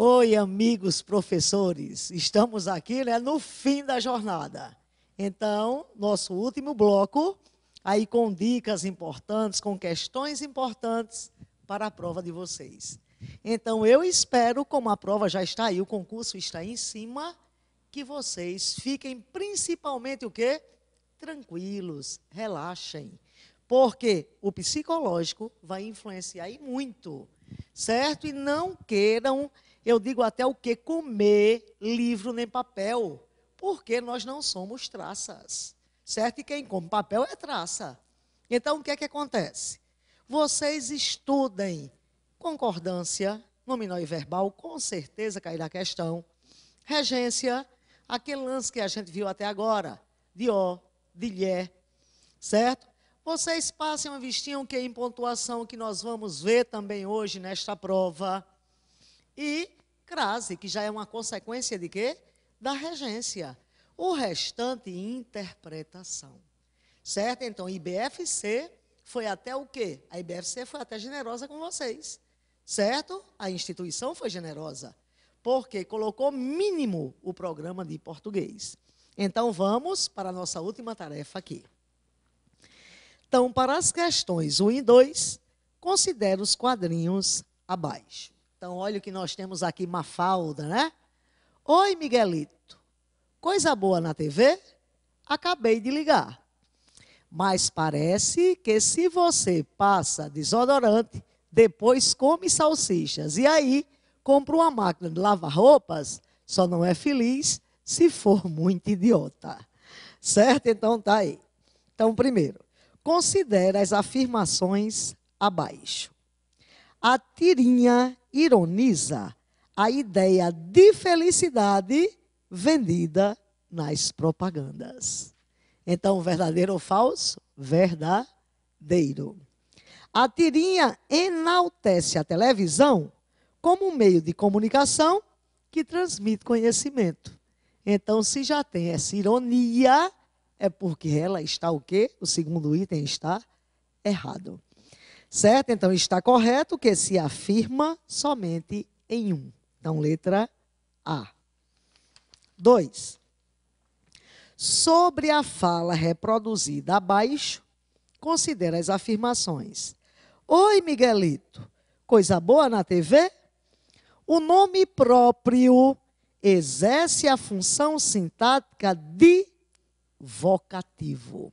Oi, amigos professores, estamos aqui, no fim da jornada. Então, nosso último bloco, aí com dicas importantes, com questões importantes para a prova de vocês. Então, eu espero, como a prova já está aí, o concurso está aí em cima, que vocês fiquem principalmente o quê? Tranquilos, relaxem. Porque o psicológico vai influenciar aí muito, certo? E não queiram, eu digo até o que, comer livro nem papel, porque nós não somos traças, certo? E quem come papel é traça. Então, o que é que acontece? Vocês estudem concordância, nominal e verbal, com certeza cairá a questão. Regência, aquele lance que a gente viu até agora, de ó, de lhe, certo? Vocês passem uma vistinha que em pontuação que nós vamos ver também hoje nesta prova. E crase, que já é uma consequência de quê? Da regência. O restante, interpretação. Certo? Então, IBFC foi até o quê? A IBFC foi até generosa com vocês. Certo? A instituição foi generosa. Porque colocou mínimo o programa de português. Então, vamos para a nossa última tarefa aqui. Então, para as questões 1 e 2, considere os quadrinhos abaixo. Então, olha o que nós temos aqui, Mafalda, né? Oi, Miguelito. Coisa boa na TV? Acabei de ligar. Mas parece que se você passa desodorante, depois come salsichas e aí compra uma máquina de lavar roupas, só não é feliz se for muito idiota. Certo? Então, tá aí. Então, primeiro, considere as afirmações abaixo. A tirinha ironiza a ideia de felicidade vendida nas propagandas. Então, verdadeiro ou falso? Verdadeiro. A tirinha enaltece a televisão como um meio de comunicação que transmite conhecimento. Então, se já tem essa ironia, é porque ela está o quê? O segundo item está errado. Certo? Então, está correto que se afirma somente em um. Então, letra A. 2. Sobre a fala reproduzida abaixo, considere as afirmações. Oi, Miguelito, coisa boa na TV? O nome próprio exerce a função sintática de vocativo.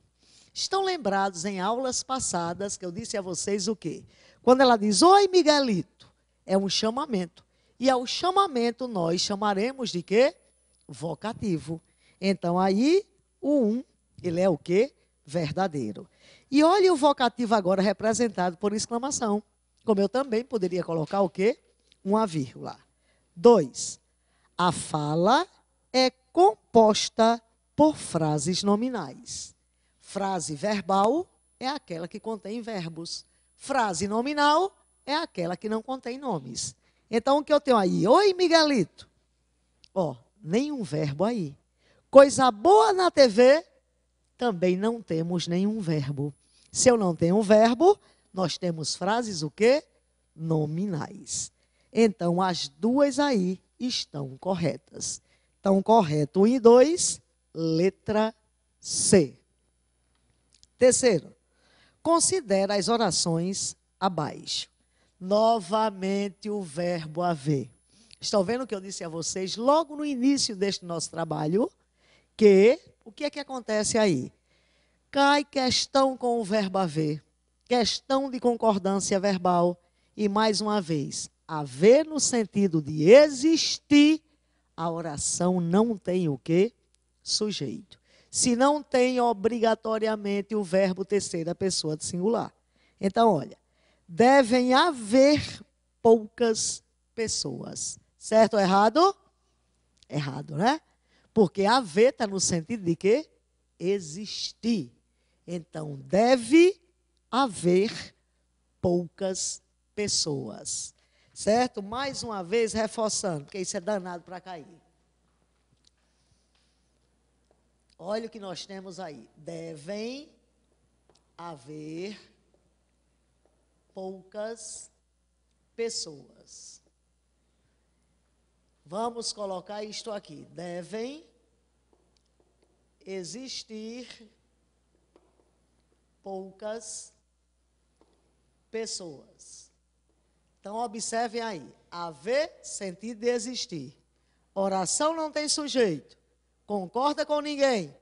Estão lembrados em aulas passadas que eu disse a vocês o quê? Quando ela diz, oi, Miguelito, é um chamamento. E ao chamamento nós chamaremos de quê? Vocativo. Então, aí, o ele é o quê? Verdadeiro. E olha o vocativo agora representado por exclamação. Como eu também poderia colocar o quê? Uma vírgula. 2. A fala é composta por frases nominais. Frase verbal é aquela que contém verbos. Frase nominal é aquela que não contém nomes. Então, o que eu tenho aí? Oi, Miguelito. Ó, nenhum verbo aí. Coisa boa na TV, também não temos nenhum verbo. Se eu não tenho um verbo, nós temos frases o quê? Nominais. Então, as duas aí estão corretas. Então, correto 1 e 2, letra C. Terceiro, considera as orações abaixo. Novamente o verbo haver. Estão vendo o que eu disse a vocês logo no início deste nosso trabalho? Que, o que é que acontece aí? Cai questão com o verbo haver, questão de concordância verbal e, mais uma vez, haver no sentido de existir, a oração não tem o quê? Sujeito. Se não tem obrigatoriamente o verbo terceira pessoa de singular. Então, olha, devem haver poucas pessoas. Certo ou errado? Errado, né? Porque haver está no sentido de quê? Existir. Então, deve haver poucas pessoas. Certo? Mais uma vez, reforçando, porque isso é danado para cair. Olha o que nós temos aí. Devem haver poucas pessoas. Vamos colocar isto aqui. Devem existir poucas pessoas. Então, observem aí. Haver, sentido de existir. Oração não tem sujeito. Concorda com ninguém.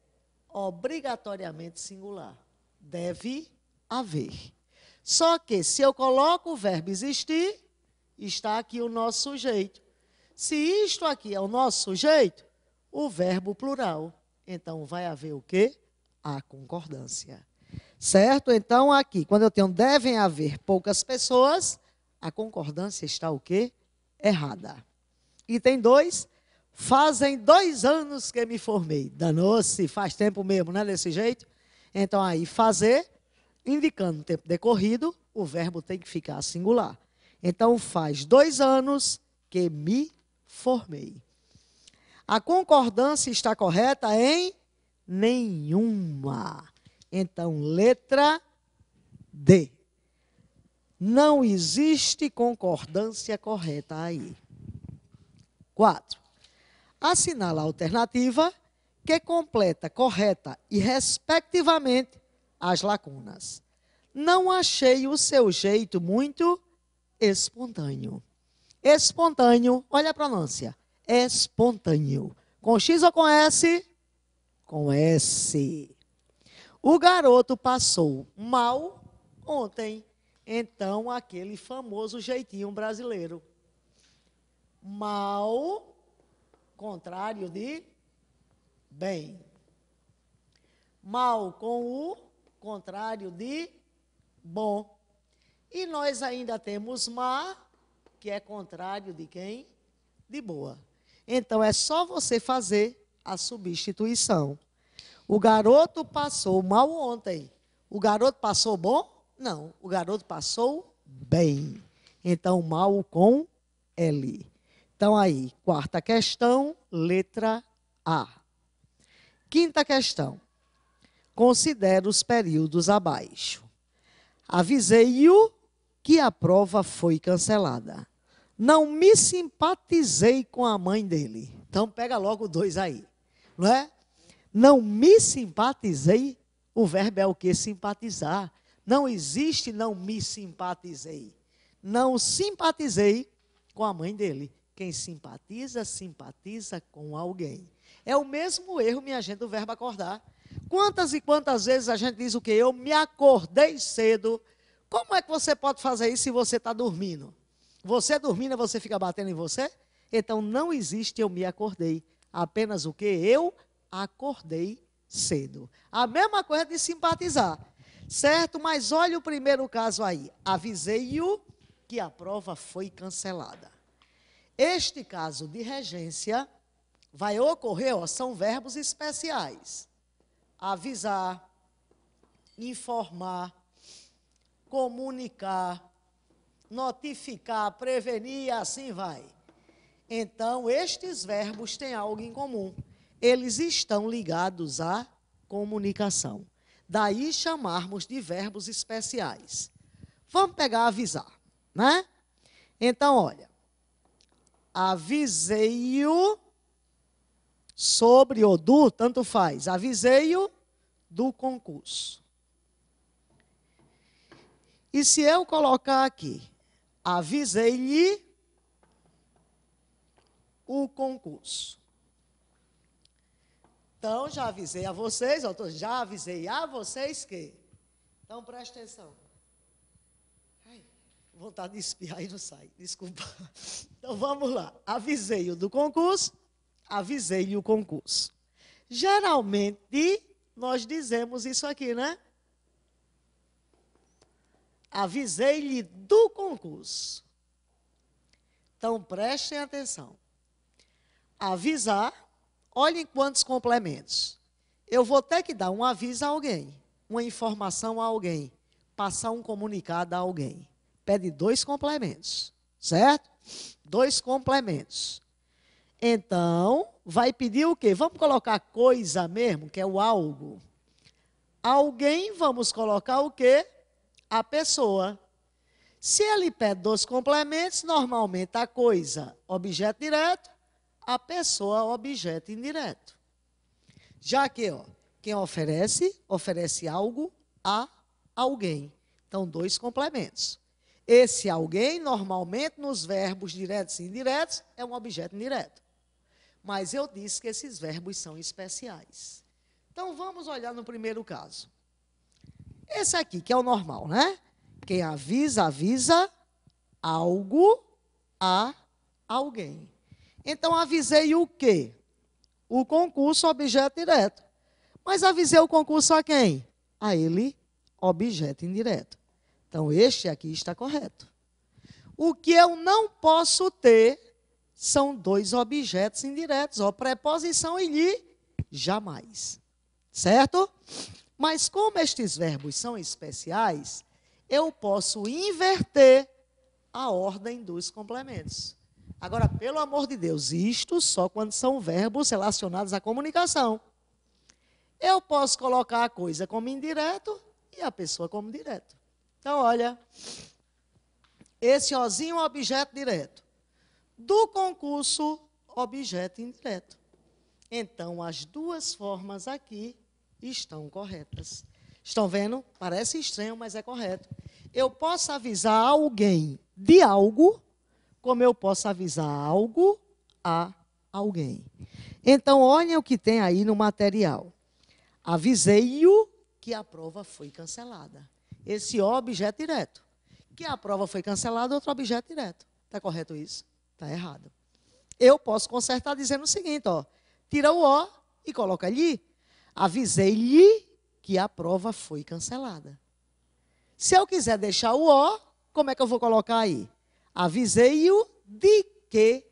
Obrigatoriamente singular. Deve haver. Só que, se eu coloco o verbo existir, está aqui o nosso sujeito. Se isto aqui é o nosso sujeito, o verbo plural. Então, vai haver o quê? A concordância. Certo? Então, aqui, quando eu tenho devem haver poucas pessoas, a concordância está o quê? Errada. Item 2, fazem 2 anos que me formei. Danou-se, faz tempo mesmo, não é desse jeito? Então, aí, fazer, indicando o tempo decorrido, o verbo tem que ficar singular. Então, faz 2 anos que me formei. A concordância está correta em nenhuma. Então, letra D. Não existe concordância correta aí. 4. Assinala a alternativa que completa correta e, respectivamente, as lacunas. Não achei o seu jeito muito espontâneo. Espontâneo, olha a pronúncia. Espontâneo. Com X ou com S? Com S. O garoto passou mal ontem. Então, aquele famoso jeitinho brasileiro. Mal, contrário de bem. Mal com o contrário de bom. E nós ainda temos má, que é contrário de quem? De boa. Então, é só você fazer a substituição. O garoto passou mal ontem. O garoto passou bom? Não. O garoto passou bem. Então, mal com L. Então, aí, 4ª questão, letra A. 5ª questão. Considere os períodos abaixo. Avisei-o que a prova foi cancelada. Não me simpatizei com a mãe dele. Então, pega logo 2 aí. Não é? Não me simpatizei. O verbo é o que? Simpatizar. Não existe não me simpatizei. Não simpatizei com a mãe dele. Quem simpatiza, simpatiza com alguém. É o mesmo erro, minha gente, do verbo acordar. Quantas e quantas vezes a gente diz o quê? Eu me acordei cedo. Como é que você pode fazer isso se você está dormindo? Você dormindo, você fica batendo em você? Então, não existe eu me acordei. Apenas o quê? Eu acordei cedo. A mesma coisa de simpatizar. Certo? Mas olha o primeiro caso aí. Avisei-o que a prova foi cancelada. Este caso de regência vai ocorrer, são verbos especiais. Avisar, informar, comunicar, notificar, prevenir e assim vai. Então, estes verbos têm algo em comum. Eles estão ligados à comunicação. Daí chamarmos de verbos especiais. Vamos pegar avisar, né? Então, olha. Avisei-o sobre ou do, tanto faz. Avisei-o do concurso. E se eu colocar aqui, avisei-lhe o concurso. Então, já avisei a vocês, já avisei a vocês que. Então, presta atenção. Ai, vontade de espirrar e não sai, desculpa. Então, vamos lá. Avisei-o do concurso, avisei-lhe o concurso. Geralmente, nós dizemos isso aqui, né? Avisei-lhe do concurso. Então, prestem atenção. Avisar, olhem quantos complementos. Eu vou ter que dar um aviso a alguém, uma informação a alguém, passar um comunicado a alguém. Pede 2 complementos, certo? 2 complementos. Então, vai pedir o quê? Vamos colocar coisa mesmo, que é o algo. Alguém, vamos colocar o quê? A pessoa. Se ele pede 2 complementos, normalmente a coisa, objeto direto, a pessoa objeto indireto. Já que, ó, quem oferece, oferece algo a alguém. Então, dois complementos. Esse alguém, normalmente, nos verbos diretos e indiretos, é um objeto indireto. Mas eu disse que esses verbos são especiais. Então, vamos olhar no primeiro caso. Esse aqui, que é o normal, né? Quem avisa, avisa algo a alguém. Então, avisei o quê? O concurso, objeto direto. Mas avisei o concurso a quem? A ele, objeto indireto. Então, este aqui está correto. O que eu não posso ter são dois objetos indiretos, ó, preposição e lhe, jamais. Certo? Mas como estes verbos são especiais, eu posso inverter a ordem dos complementos. Agora, pelo amor de Deus, isto só quando são verbos relacionados à comunicação. Eu posso colocar a coisa como indireto e a pessoa como direto. Então, olha, esse ozinho é objeto direto. Do concurso, objeto indireto. Então, as duas formas aqui estão corretas. Estão vendo? Parece estranho, mas é correto. Eu posso avisar alguém de algo, como eu posso avisar algo a alguém. Então, olhem o que tem aí no material. Avisei-o que a prova foi cancelada. Esse objeto direto. Que a prova foi cancelada, outro objeto direto. Está correto isso? Está errado. Eu posso consertar dizendo o seguinte, ó. Tira o O e coloca ali. Avisei-lhe que a prova foi cancelada. Se eu quiser deixar o O, como é que eu vou colocar aí? Avisei-o de que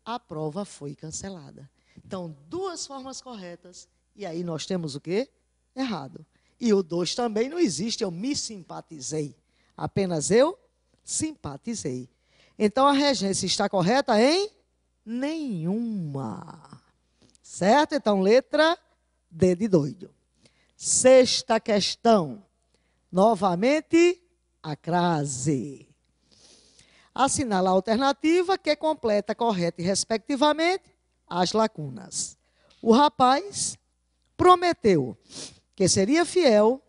a prova foi cancelada. Então, duas formas corretas. E aí nós temos o quê? Errado. E o 2 também não existe, eu me simpatizei. Apenas eu simpatizei. Então, a regência está correta em nenhuma. Certo? Então, letra D de doido. Sexta questão. Novamente, a crase. Assinala a alternativa que completa correta e respectivamente as lacunas. O rapaz prometeu que seria fiel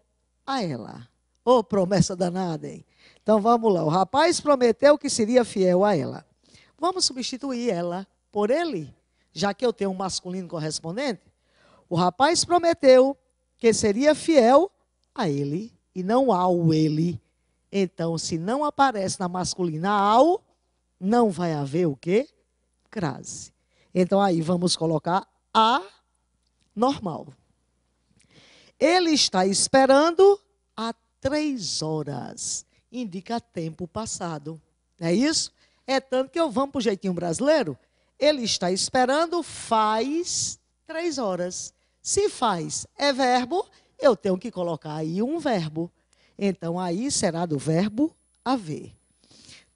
a ela. Ô, promessa danada, hein? Então, vamos lá. O rapaz prometeu que seria fiel a ela. Vamos substituir ela por ele, já que eu tenho um masculino correspondente. O rapaz prometeu que seria fiel a ele e não ao ele. Então, se não aparece na masculina ao, não vai haver o quê? Crase. Então, aí vamos colocar a normal. Ele está esperando há 3 horas. Indica tempo passado. Não é isso? É tanto que eu vamos para o jeitinho brasileiro. Ele está esperando faz 3 horas. Se faz é verbo, eu tenho que colocar aí um verbo. Então, aí será do verbo haver.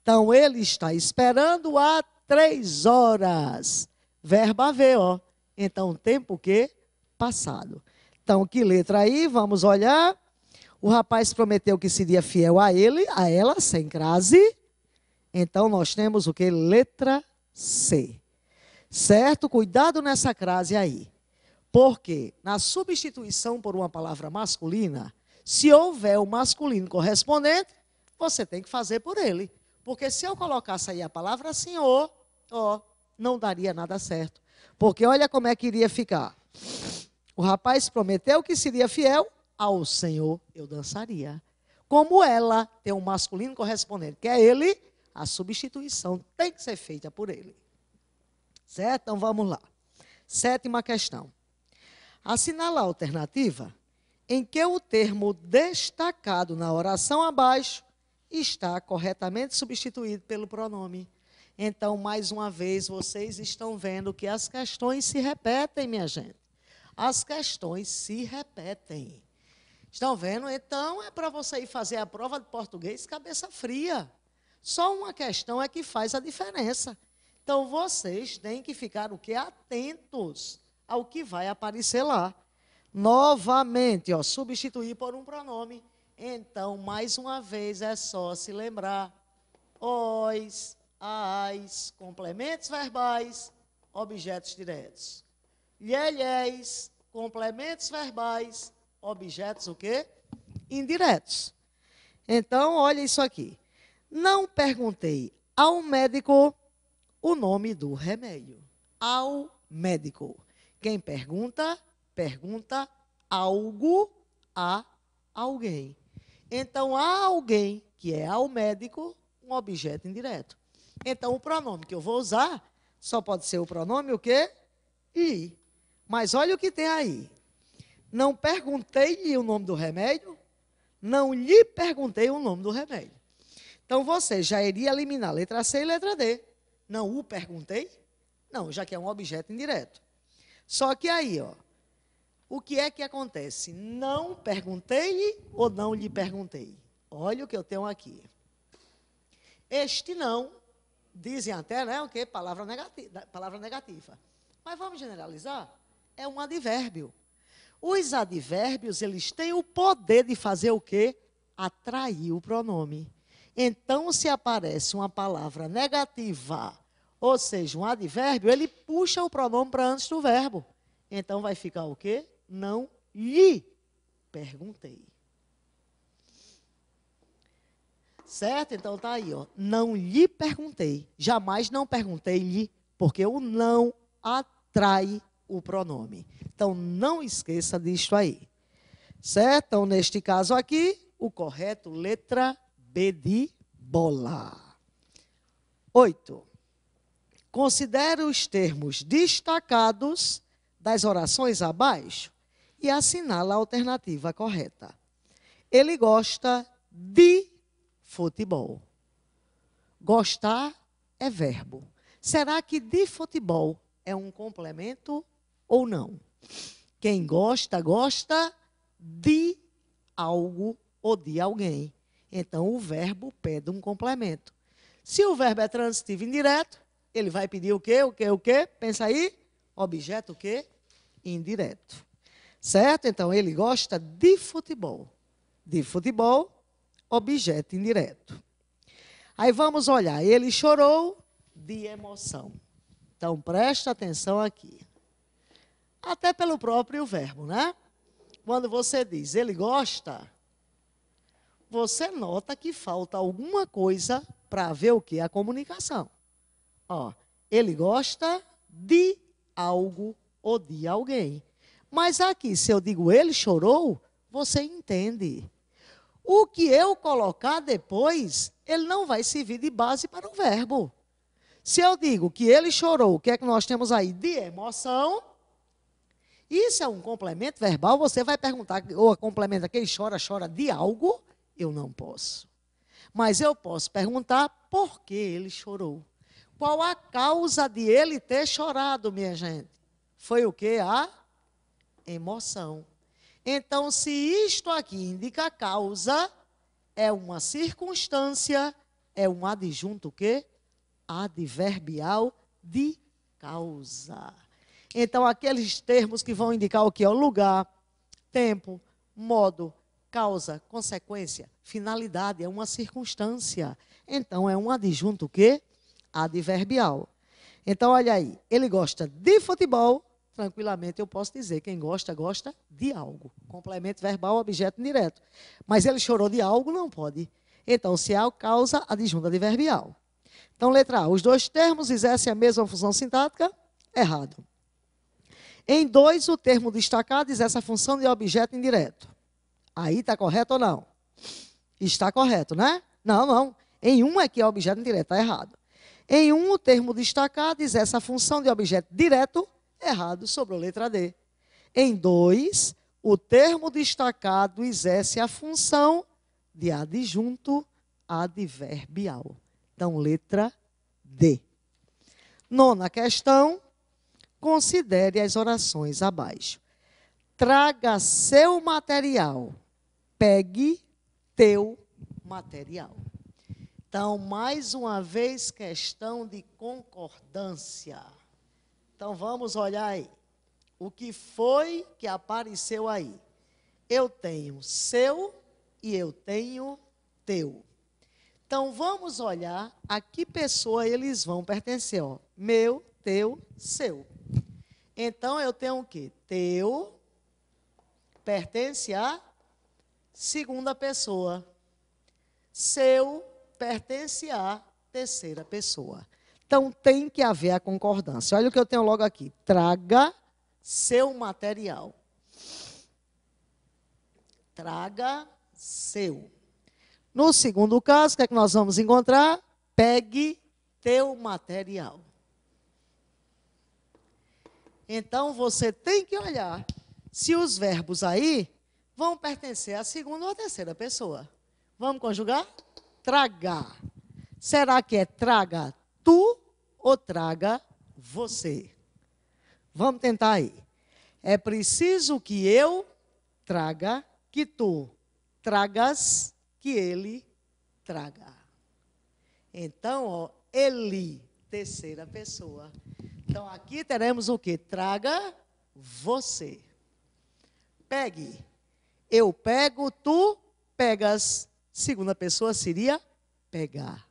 Então, ele está esperando há 3 horas. Verbo haver, ó. Então, tempo o quê? Passado. Então, que letra aí? Vamos olhar. O rapaz prometeu que seria fiel a ele, a ela, sem crase. Então, nós temos o quê? Letra C. Certo? Cuidado nessa crase aí. Porque na substituição por uma palavra masculina, se houver o masculino correspondente, você tem que fazer por ele. Porque se eu colocasse aí a palavra senhor, ó, não daria nada certo. Porque olha como é que iria ficar. O rapaz prometeu que seria fiel ao Senhor, eu dançaria. Como ela tem um masculino correspondente, que é ele, a substituição tem que ser feita por ele. Certo? Então vamos lá. 7ª questão. Assinala a alternativa em que o termo destacado na oração abaixo está corretamente substituído pelo pronome. Então, mais uma vez, vocês estão vendo que as questões se repetem, minha gente. As questões se repetem. Estão vendo? Então, é para você ir fazer a prova de português cabeça fria. Só uma questão é que faz a diferença. Então, vocês têm que ficar o quê? Atentos ao que vai aparecer lá. Novamente, ó, substituir por um pronome. Então, mais uma vez, é só se lembrar. Os, as, complementos verbais, objetos diretos. Lhe-lhes, complementos verbais, objetos o quê? Indiretos. Então, olha isso aqui. Não perguntei ao médico o nome do remédio. Ao médico. Quem pergunta, pergunta algo a alguém. Então, há alguém que é ao médico um objeto indireto. Então, o pronome que eu vou usar só pode ser o pronome o quê? Lhe. Mas olha o que tem aí. Não perguntei-lhe o nome do remédio, não lhe perguntei o nome do remédio. Então, você já iria eliminar a letra C e a letra D. Não o perguntei? Não, já que é um objeto indireto. Só que aí, ó, o que é que acontece? Não perguntei-lhe ou não lhe perguntei? Olha o que eu tenho aqui. Este não, dizem até, né, o quê? Palavra negativa. Mas vamos generalizar? É um advérbio. Os advérbios, eles têm o poder de fazer o quê? Atrair o pronome. Então, se aparece uma palavra negativa, ou seja, um advérbio, ele puxa o pronome para antes do verbo. Então, vai ficar o quê? Não lhe perguntei. Certo? Então, está aí, ó. Não lhe perguntei. Jamais não perguntei-lhe, porque o não atrai o pronome. Então, não esqueça disto aí. Certo? Então, neste caso aqui, o correto, letra B de bola. 8. Considere os termos destacados das orações abaixo e assinala a alternativa correta. Ele gosta de futebol. Gostar é verbo. Será que de futebol é um complemento ou não? Quem gosta, gosta de algo ou de alguém. Então, o verbo pede um complemento. Se o verbo é transitivo indireto, ele vai pedir o quê? O quê? O quê? Pensa aí. Objeto o quê? Indireto. Certo? Então, ele gosta de futebol. De futebol, objeto indireto. Aí vamos olhar. Ele chorou de emoção. Então, presta atenção aqui. Até pelo próprio verbo, né? Quando você diz ele gosta, você nota que falta alguma coisa para ver o que? A comunicação. Ó, ele gosta de algo ou de alguém. Mas aqui, se eu digo ele chorou, você entende. O que eu colocar depois, ele não vai servir de base para o verbo. Se eu digo que ele chorou, o que é que nós temos aí? De emoção. Isso é um complemento verbal, você vai perguntar, ou complementa que ele chora, chora de algo? Eu não posso. Mas eu posso perguntar por que ele chorou. Qual a causa de ele ter chorado, minha gente? Foi o quê? A emoção. Então, se isto aqui indica causa, é uma circunstância, é um adjunto o quê? Adverbial de causa. Então, aqueles termos que vão indicar o que é o lugar, tempo, modo, causa, consequência, finalidade, é uma circunstância. Então, é um adjunto o quê? Adverbial. Então, olha aí, ele gosta de futebol, tranquilamente eu posso dizer, quem gosta, gosta de algo. Complemento verbal, objeto indireto. Mas ele chorou de algo, não pode. Então, se há causa, adjunto adverbial. Então, letra A, os dois termos exercem a mesma função sintática? Errado. Em 2, o termo destacado exerce a função de objeto indireto. Aí está correto ou não? Está correto, né? Não, não. Em 1 é que é objeto indireto, está errado. Em 1, o termo destacado exerce a função de objeto direto, errado, sobrou letra D. Em 2, o termo destacado exerce a função de adjunto adverbial. Então, letra D. 9ª questão, considere as orações abaixo. Traga seu material, pegue teu material. Então, mais uma vez, questão de concordância. Então, vamos olhar aí. O que foi que apareceu aí? Eu tenho seu e eu tenho teu. Então, vamos olhar a que pessoa eles vão pertencer. Ó. Meu, teu, seu. Então, eu tenho o quê? Teu pertence à segunda pessoa. Seu pertence à terceira pessoa. Então, tem que haver a concordância. Olha o que eu tenho logo aqui. Traga seu material. Traga seu. No segundo caso, o que é que nós vamos encontrar? Pegue teu material. Então, você tem que olhar se os verbos aí vão pertencer à segunda ou à terceira pessoa. Vamos conjugar? Tragar. Será que é traga tu ou traga você? Vamos tentar aí. É preciso que eu traga, que tu tragas, que ele traga. Então, ó, ele, terceira pessoa. Então, aqui teremos o quê? Traga você. Pegue. Eu pego, tu pegas. Segunda pessoa seria pegar.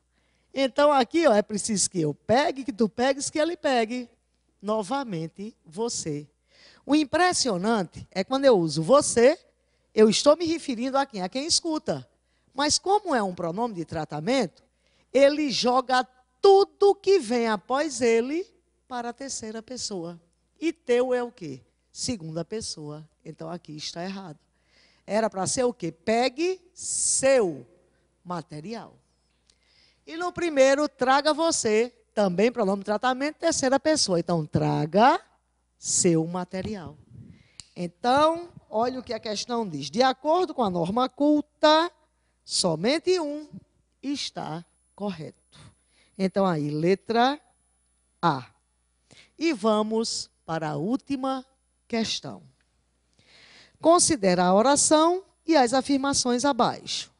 Então, aqui, ó, é preciso que eu pegue, que tu pegues, que ele pegue. Novamente, você. O impressionante é quando eu uso você, eu estou me referindo a quem? A quem escuta. Mas como é um pronome de tratamento, ele joga tudo que vem após ele para a terceira pessoa. E teu é o quê? Segunda pessoa. Então, aqui está errado. Era para ser o quê? Pegue seu material. E no primeiro, traga você, também pronome de tratamento, terceira pessoa. Então, traga seu material. Então, olha o que a questão diz. De acordo com a norma culta, somente um está correto. Então, aí, letra A. E vamos para a última questão. Considera a oração e as afirmações abaixo.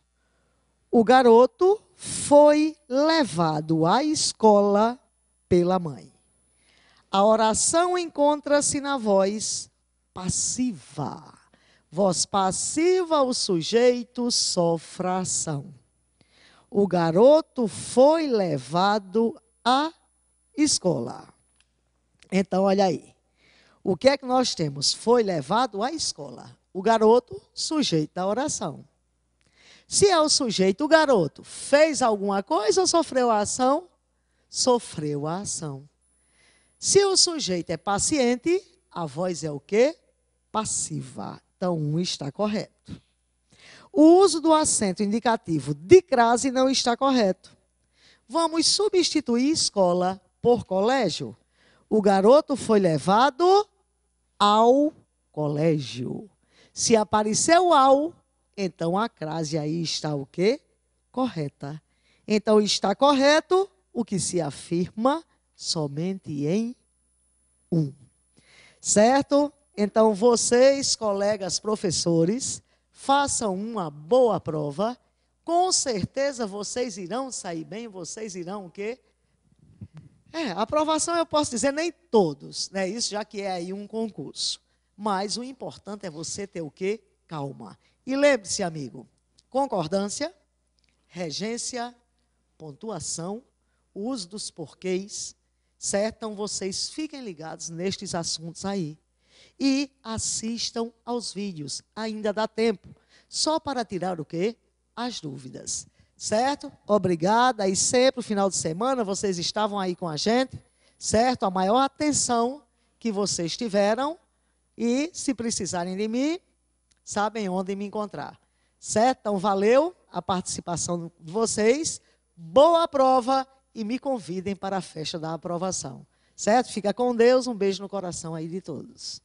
O garoto foi levado à escola pela mãe. A oração encontra-se na voz passiva. Voz passiva, o sujeito sofre a ação. O garoto foi levado à escola. Então, olha aí. O que é que nós temos? Foi levado à escola. O garoto, sujeito da oração. Se é o sujeito, o garoto, fez alguma coisa ou sofreu a ação? Sofreu a ação. Se o sujeito é paciente, a voz é o quê? Passiva. Então, um está correto. O uso do acento indicativo de crase não está correto. Vamos substituir escola por colégio. O garoto foi levado ao colégio. Se apareceu ao, então a crase aí está o quê? Correta. Então está correto o que se afirma somente em um. Certo? Então vocês, colegas professores, façam uma boa prova. Com certeza vocês irão sair bem, vocês irão o quê? Aprovação eu posso dizer nem todos, né? Isso já que é aí um concurso. Mas o importante é você ter o quê? Calma. E lembre-se, amigo, concordância, regência, pontuação, uso dos porquês, certo? Então, vocês fiquem ligados nestes assuntos aí. E assistam aos vídeos, ainda dá tempo, só para tirar o quê? As dúvidas. Certo? Obrigada. E sempre, no final de semana, vocês estavam aí com a gente, certo? A maior atenção que vocês tiveram. E, se precisarem de mim, sabem onde me encontrar. Certo? Então, valeu a participação de vocês. Boa prova e me convidem para a festa da aprovação. Certo? Fica com Deus. Um beijo no coração aí de todos.